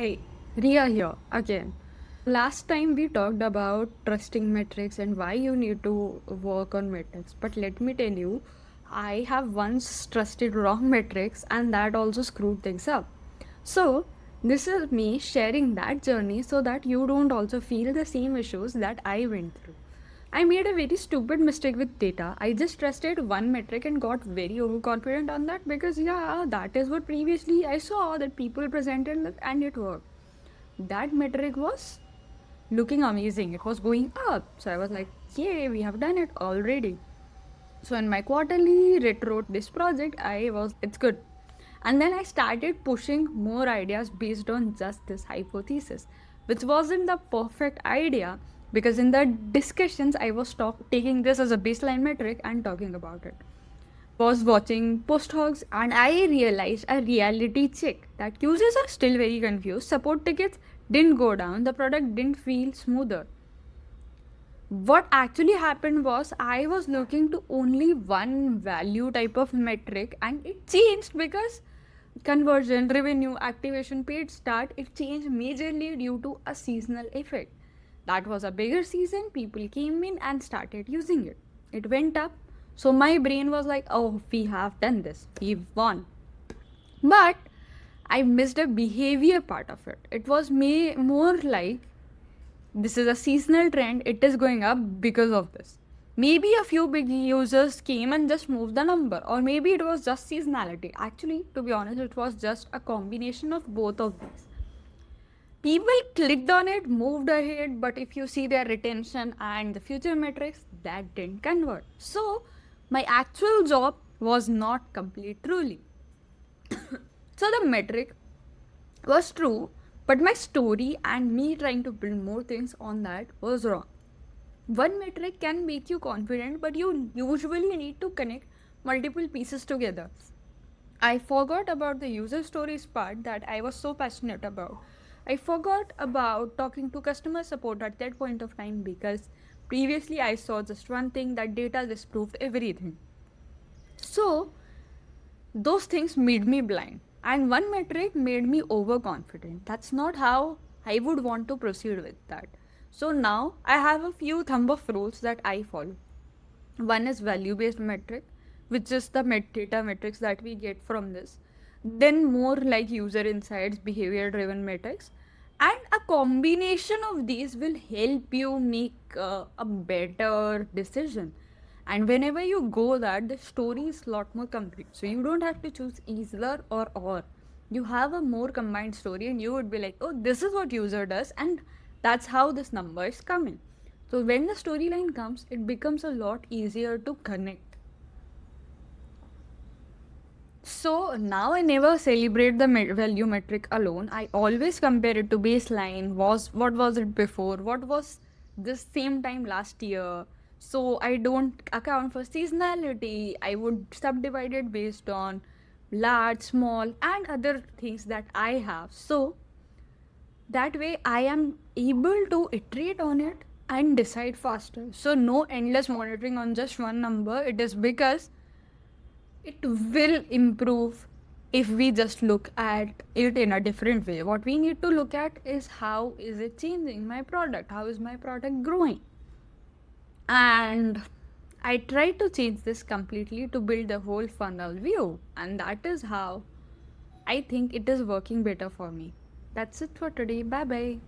Hey, Ria here again. Last time we talked about trusting metrics and why you need to work on metrics. But let me tell you, I have once trusted wrong metrics and that also screwed things up. So, this is me sharing that journey so that you don't also feel the same issues that I went through. I made a very stupid mistake with data. I just trusted one metric and got very overconfident on that because, yeah, that is what previously I saw that people presented and it worked. That metric was looking amazing. It was going up. So I was like, yay, we have done it already. So in my quarterly retro this project, it's good. And then I started pushing more ideas based on just this hypothesis, which wasn't the perfect idea because in the discussions I was taking this as a baseline metric and talking about it. Was watching post hogs and I realized a reality check that users are still very confused. Support tickets didn't go down, the product didn't feel smoother. What actually happened was I was looking to only one value type of metric and it changed because conversion, revenue, activation, paid start, it changed majorly due to a seasonal effect. That was a bigger season, people came in and started using it. It went up. So my brain was like, oh, we have done this, we've won. But I missed a behavior part of it. It was more like this is a seasonal trend, it is going up because of this. Maybe a few big users came and just moved the number, or maybe it was just seasonality. Actually, to be honest, it was just a combination of both of these. People clicked on it, moved ahead, but if you see their retention and the future metrics, that didn't convert. So, my actual job was not complete truly. So, the metric was true, but my story and me trying to build more things on that was wrong. One metric can make you confident, but you usually need to connect multiple pieces together. I forgot about the user stories part that I was so passionate about. I forgot about talking to customer support at that point of time because previously I saw just one thing that data disproved everything. So, those things made me blind, and one metric made me overconfident. That's not how I would want to proceed with that. So now I have a few thumb of rules that I follow. One is value based metric, which is the data metrics that we get from this. Then more like user insights, behavior driven metrics, and a combination of these will help you make a better decision. And whenever you go that, the story is a lot more complete. So you don't have to choose either or. You have a more combined story and you would be like, oh, this is what user does and that's how this number is coming. So when the storyline comes, it becomes a lot easier to connect. So now I never celebrate the value metric alone. I always compare it to baseline. What was it before? What was this same time last year? So I don't account for seasonality. I would subdivide it based on large, small, and other things that I have. So that way I am able to iterate on it and decide faster. So no endless monitoring on just one number. It is because it will improve if we just look at it in a different way. What we need to look at is how is it changing my product? How is my product growing? And I try to change this completely to build the whole funnel view. And that is how I think it is working better for me. That's it for today. Bye bye.